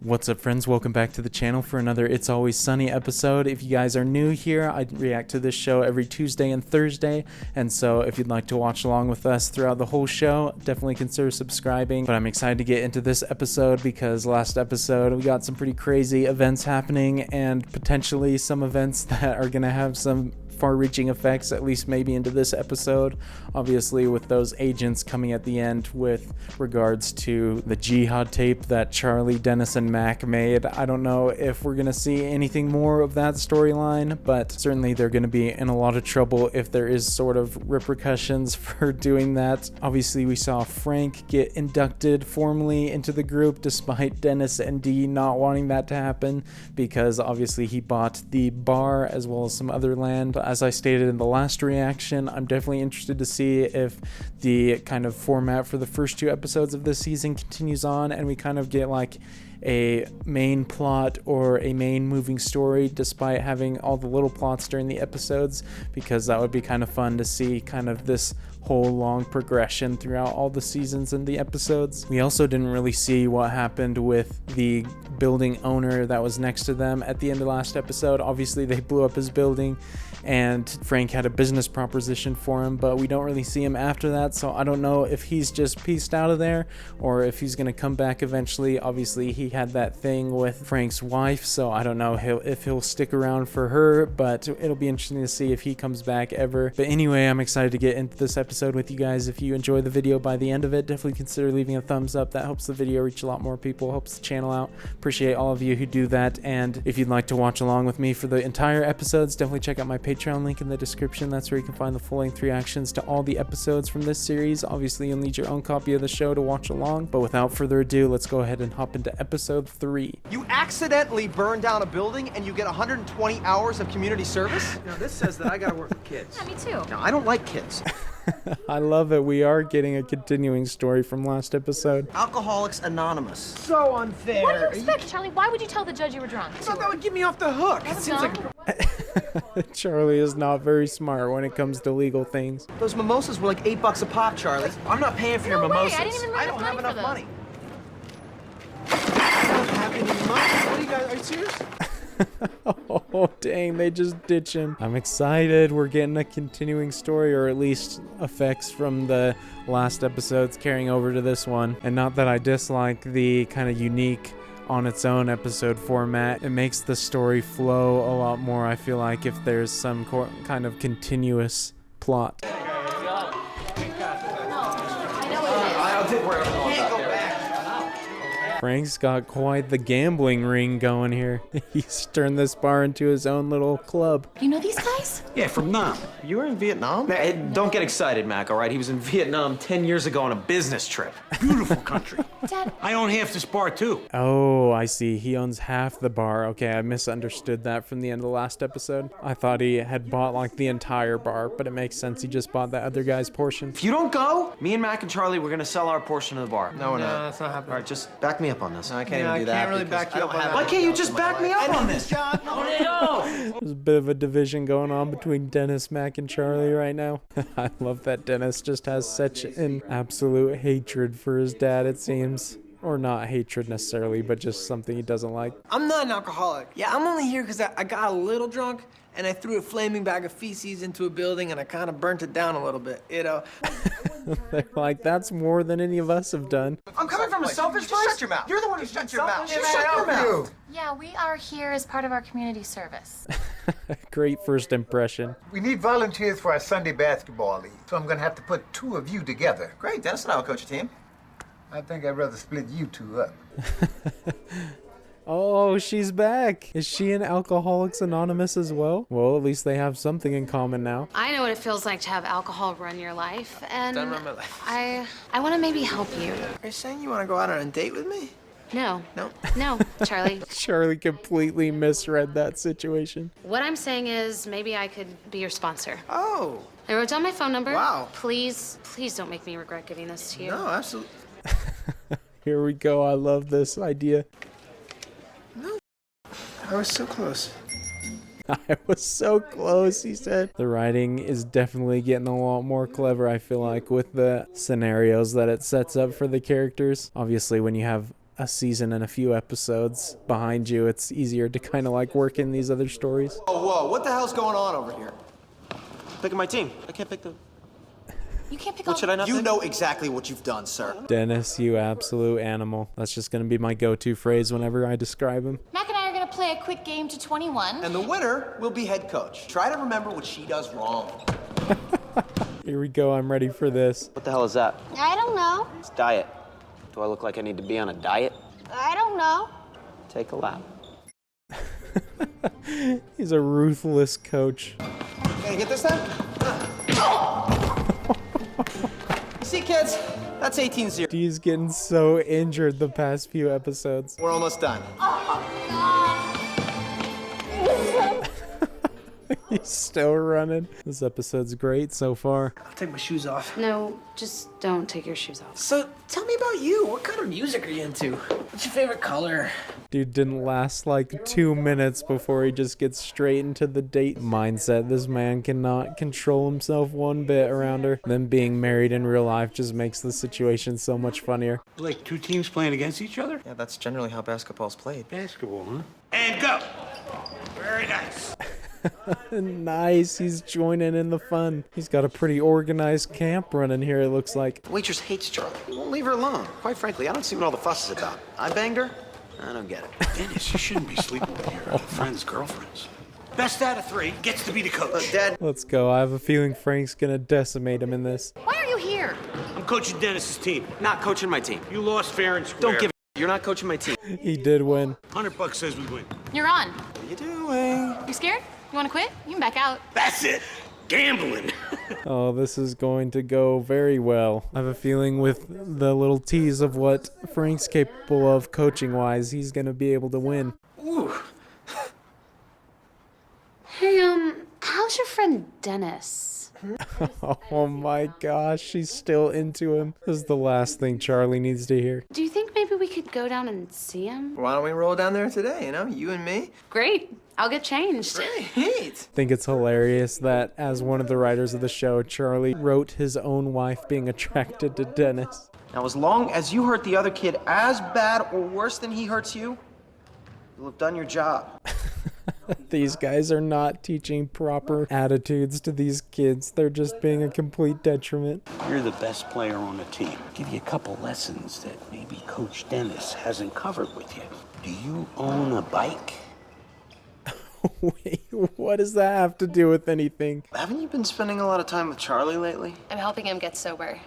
What's up, friends? Welcome back to the channel for another It's Always Sunny episode. If you guys are new here, I react to this show every Tuesday and Thursday, and so if you'd like to watch along with us throughout the whole show, definitely consider subscribing. But I'm excited to get into this episode because last episode we got some pretty crazy events happening and potentially some events that are going to have some far-reaching effects, at least maybe into this episode, obviously with those agents coming at the end with regards to the jihad tape that Charlie, Dennis, and Mac made. I don't know if we're gonna see anything more of that storyline, but certainly they're gonna be in a lot of trouble if there is sort of repercussions for doing that. Obviously we saw Frank get inducted formally into the group despite Dennis and Dee not wanting that to happen because obviously he bought the bar as well as some other land. As I stated in the last reaction, I'm definitely interested to see if the kind of format for the first two episodes of this season continues on and we kind of get like a main plot or a main moving story despite having all the little plots during the episodes, because that would be kind of fun to see kind of this whole long progression throughout all the seasons and the episodes. We also didn't really see what happened with the building owner that was next to them at the end of last episode. Obviously they blew up his building and Frank had a business proposition for him, but we don't really see him after that, so I don't know if he's just pieced out of there or if he's gonna come back eventually. Obviously he had that thing with Frank's wife, so I don't know if he'll stick around for her, but it'll be interesting to see if he comes back ever. But anyway, I'm excited to get into this episode with you guys. If you enjoy the video by the end of it, definitely consider leaving a thumbs up. That helps the video reach a lot more people, helps the channel out. Appreciate all of you who do that. And if you'd like to watch along with me for the entire episodes, definitely check out my Patreon link in the description. That's where you can find the full-length reactions to all the episodes from this series. Obviously you'll need your own copy of the show to watch along, but without further ado, let's go ahead and hop into episode 3. You accidentally burn down a building and you get 120 hours of community service? Now this says that I gotta work with kids. Yeah, me too. Now, I don't like kids. I love it. We are getting a continuing story from last episode. Alcoholics Anonymous. So unfair. What do you expect, Charlie? Why would you tell the judge you were drunk? I thought that would get me off the hook. It seems like Charlie is not very smart when it comes to legal things. Those mimosas were like $8 a pop, Charlie. I'm not paying for your No way, mimosas. I didn't even I don't have enough money money. I don't have any money. What are you guys? Are you serious? Oh dang, they just ditch him. I'm excited. We're getting a continuing story, or at least effects from the last episodes carrying over to this one. And not that I dislike the kind of unique on its own episode format. It makes the story flow a lot more, I feel like, if there's some kind of continuous plot. Frank's got quite the gambling ring going here. He's turned this bar into his own little club. You know these guys? Yeah, from Nam. You were in Vietnam? Don't get excited, Mac, all right? He was in Vietnam 10 years ago on a business trip. Beautiful country. Dad. I own half this bar, too. Oh, I see. He owns half the bar. Okay, I misunderstood that from the end of the last episode. I thought he had bought like the entire bar, but it makes sense he just bought that other guy's portion. If you don't go, me and Mac and Charlie, we're gonna sell our portion of the bar. No, we're No, not. that's not happening. All right, just back me up on this. No, I can't No, even do I that. can't really because back you I don't up on have that. Why can't you just back me up on this? John, There's a bit of a division going on between Dennis, Mac, and Charlie right now. I love that Dennis just has such an absolute hatred for his dad, it seems. Or not hatred necessarily, but just something he doesn't like. I'm not an alcoholic. Yeah, I'm only here because I got a little drunk and I threw a flaming bag of feces into a building and I kind of burnt it down a little bit, you know. They're like, that's more than any of us have done. I'm coming from a selfish place. Shut your mouth. You're the one who shut your mouth. Selfish. Shut your mouth. Yeah, we are here as part of our community service. Great first impression. We need volunteers for our Sunday basketball league, so I'm gonna have to put 2 of you together. Great, Dennis and I will coach a team. I think I'd rather split you 2 up. Oh, she's back. Is she in Alcoholics Anonymous as well? Well, at least they have something in common now. I know what it feels like to have alcohol run your life, and Done run my life. I want to maybe help you. Are you saying you want to go out on a date with me? No, No. no, Charlie. Charlie completely misread that situation. What I'm saying is maybe I could be your sponsor. Oh, I wrote down my phone number. Wow. Please, please don't make me regret giving this to you. no, absolutely. Here we go. I love this idea. I was so close. I was so close, he said. The writing is definitely getting a lot more clever, I feel like, with the scenarios that it sets up for the characters. Obviously, when you have a season and a few episodes behind you, it's easier to kind of like work in these other stories. Whoa, what the hell's going on over here? Picking my team. I can't pick the... You can't pick What all... should I not You pick? know exactly what you've done, sir. Dennis, you absolute animal. That's just going to be my go-to phrase whenever I describe him. Mac and I are gonna play a quick game to 21. And the winner will be head coach. Try to remember what she does wrong. Here we go. I'm ready for this. What the hell is that? I don't know. It's diet. Do I look like I need to be on a diet? I don't know. Take a lap. He's a ruthless coach. Can you get this then? See, kids? That's 18-0. He's getting so injured the past few episodes. We're almost done. He's still running. This episode's great so far. I'll take my shoes off. No, just don't take your shoes off. So, tell me about you. What kind of music are you into? What's your favorite color? Dude didn't last like 2 minutes before he just gets straight into the date mindset. This man cannot control himself one bit around her. Them being married in real life just makes the situation so much funnier. Like two teams playing against each other? Yeah, that's generally how basketball's played. Basketball, huh? And go! Very nice. Nice, he's joining in the fun. He's got a pretty organized camp running here, it looks like. The waitress hates Charlie. Won't leave her alone. Quite frankly, I don't see what all the fuss is about. I banged her. I don't get it. Dennis, you shouldn't be sleeping with your friends' girlfriends. Best out of three gets to be the coach. Dad, Let's go. I have a feeling Frank's gonna decimate him in this. Why are you here? I'm coaching Dennis's team. Not coaching my team. You lost fair and square. Don't give a... You're not coaching my team. He did win. $100 says we win. You're on. what are you doing? You scared? You wanna quit? You can back out. That's it. Gambling. Oh, this is going to go very well. I have a feeling with the little tease of what Frank's capable of coaching-wise, he's gonna be able to win. Hey, how's your friend Dennis? Oh my gosh, she's still into him. This is the last thing Charlie needs to hear. Do you think maybe we could go down and see him? Why don't we roll down there today, you and me? Great. I'll get changed. Great. I think it's hilarious that as one of the writers of the show, Charlie wrote his own wife being attracted to Dennis. Now, as long as you hurt the other kid as bad or worse than he hurts you, you'll have done your job. These guys are not teaching proper attitudes to these kids. They're just being a complete detriment. You're the best player on the team. Give you a couple lessons that maybe Coach Dennis hasn't covered with you. Do you own a bike? Wait, what does that have to do with anything? Haven't you been spending a lot of time with Charlie lately? I'm helping him get sober.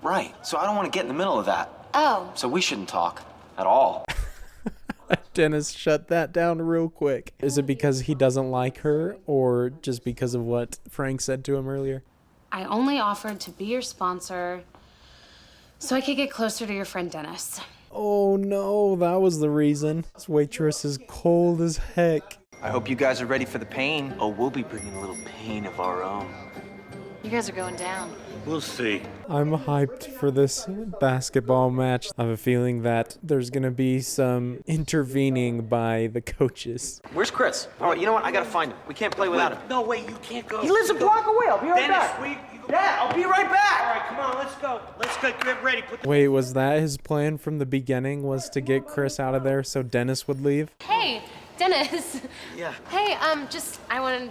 Right. So I don't want to get in the middle of that. Oh. So we shouldn't talk. At all. Dennis shut that down real quick. Is it because he doesn't like her or just because of what Frank said to him earlier? I only offered to be your sponsor so I could get closer to your friend Dennis. Oh no, that was the reason. This waitress is cold as heck. I hope you guys are ready for the pain. Oh, we'll be bringing a little pain of our own. You guys are going down. We'll see. I'm hyped for this basketball match. I have a feeling that there's gonna be some intervening by the coaches. Where's Chris? All right, you know what? I gotta find him. We can't play without him. No, wait, you can't go. He lives a block away. I'll be right Dennis, back. wait. Dad, I'll be right back. All right, come on, let's go. Let's get ready. Put the... Wait, was that his plan from the beginning, was to get Chris out of there so Dennis would leave? Hey, Dennis. Yeah. Hey, I wanted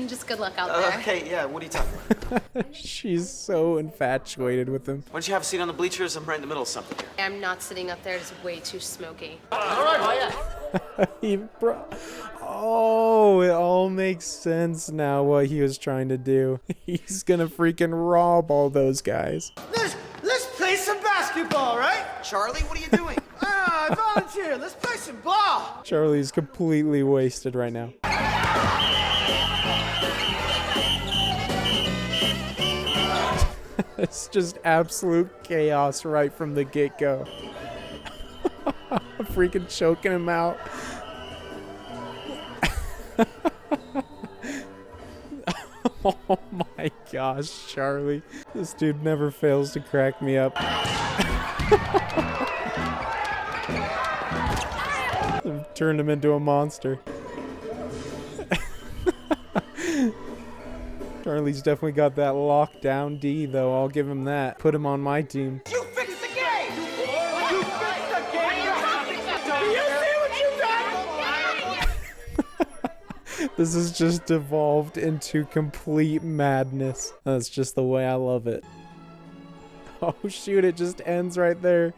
just good luck out there. Okay, yeah, what are you talking about? She's so infatuated with him. Why don't you have a seat on the bleachers? I'm right in the middle of something here. I'm not sitting up there. It's way too smoky. Oh, it all makes sense now what he was trying to do. He's gonna freaking rob all those guys. Let's play some basketball, right? Charlie, what are you doing? I volunteer. Let's play some ball. Charlie's completely wasted right now. It's just absolute chaos right from the get-go. Freaking choking him out. Oh my gosh, Charlie. This dude never fails to crack me up. I've turned him into a monster. Charlie's definitely got that lockdown D, though. I'll give him that. Put him on my team. You fixed the game. You fixed the game. This has just devolved into complete madness. That's just the way I love it. Oh shoot, it just ends right there.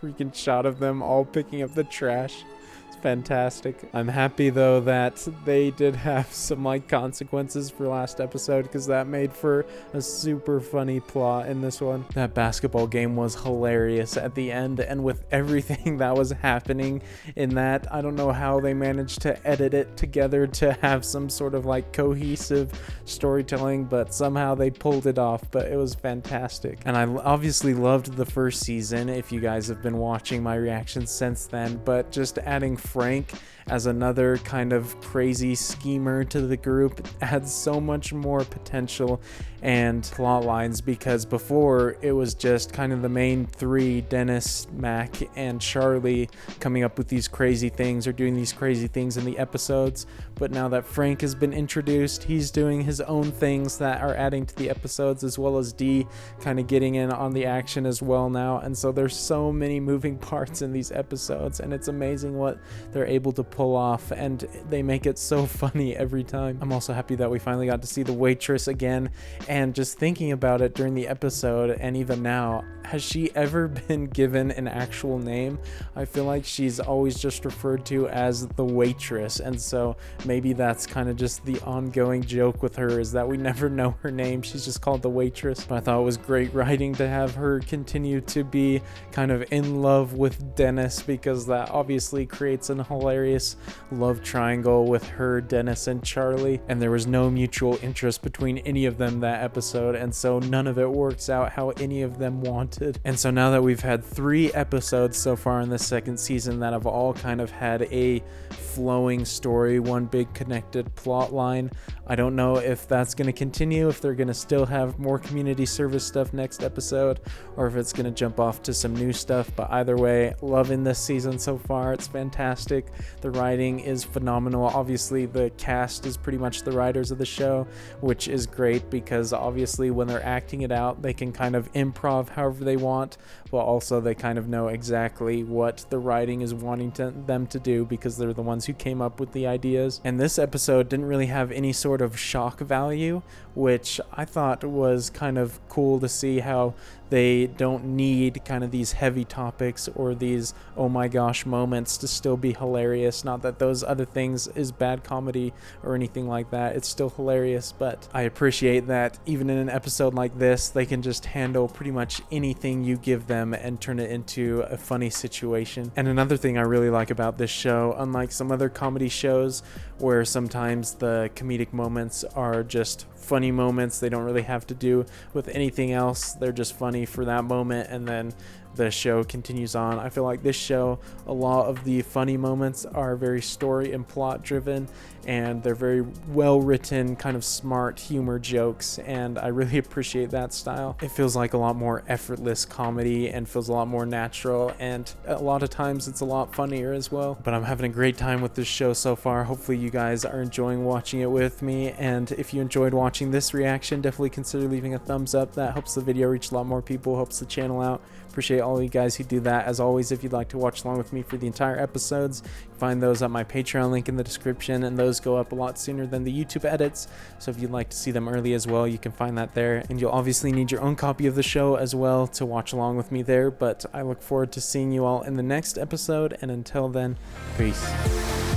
Freaking shot of them all picking up the trash. It's fantastic. I'm happy though that they did have some like consequences for last episode, because that made for a super funny plot in this one. That basketball game was hilarious at the end, and with everything that was happening in that, I don't know how they managed to edit it together to have some sort of like cohesive storytelling, but somehow they pulled it off. But it was fantastic, and I obviously loved the first season if you guys have been watching my reactions since then. But just adding Frank as another kind of crazy schemer to the group adds so much more potential and plot lines, because before it was just kind of the main three, Dennis, Mac, and Charlie, coming up with these crazy things or doing these crazy things in the episodes. But now that Frank has been introduced, he's doing his own things that are adding to the episodes, as well as Dee kind of getting in on the action as well now. And so there's so many moving parts in these episodes, and it's amazing what they're able to pull off, and they make it so funny every time. I'm also happy that we finally got to see the waitress again, and just thinking about it during the episode and even now, has she ever been given an actual name? I feel like she's always just referred to as the waitress, and so maybe that's kind of just the ongoing joke with her, is that we never know her name. She's just called the waitress. But I thought it was great writing to have her continue to be kind of in love with Dennis, because that obviously creates an hilarious love triangle with her, Dennis, and Charlie, and there was no mutual interest between any of them that episode, and so none of it works out how any of them wanted. And so now that we've had 3 episodes so far in the second season that have all kind of had a flowing story, one big connected plot line, I don't know if that's going to continue, if they're going to still have more community service stuff next episode, or if it's going to jump off to some new stuff. But either way, loving this season so far. It's fantastic. The writing is phenomenal. Obviously the cast is pretty much the writers of the show, which is great, because obviously when they're acting it out, they can kind of improv however they want, but also they kind of know exactly what the writing is wanting them to do, because they're the ones who came up with the ideas. And this episode didn't really have any sort of shock value, which I thought was kind of cool to see how they don't need kind of these heavy topics or these oh my gosh moments to still be hilarious. Not that those other things is bad comedy or anything like that, it's still hilarious, but I appreciate that even in an episode like this, they can just handle pretty much anything you give them and turn it into a funny situation. And another thing I really like about this show, unlike some other comedy shows where sometimes the comedic moments are just funny moments, they don't really have to do with anything else, they're just funny for that moment and then the show continues on. I feel like this show, a lot of the funny moments are very story and plot driven, and they're very well written, kind of smart humor jokes, and I really appreciate that style. It feels like a lot more effortless comedy and feels a lot more natural, and a lot of times it's a lot funnier as well. But I'm having a great time with this show so far. Hopefully you guys are enjoying watching it with me, and if you enjoyed watching this reaction, definitely consider leaving a thumbs up. That helps the video reach a lot more people, helps the channel out. Appreciate all you guys who do that. As always, if you'd like to watch along with me for the entire episodes, find those at my Patreon link in the description, and those go up a lot sooner than the YouTube edits, so if you'd like to see them early as well, you can find that there. And you'll obviously need your own copy of the show as well to watch along with me there. But I look forward to seeing you all in the next episode, and until then, peace.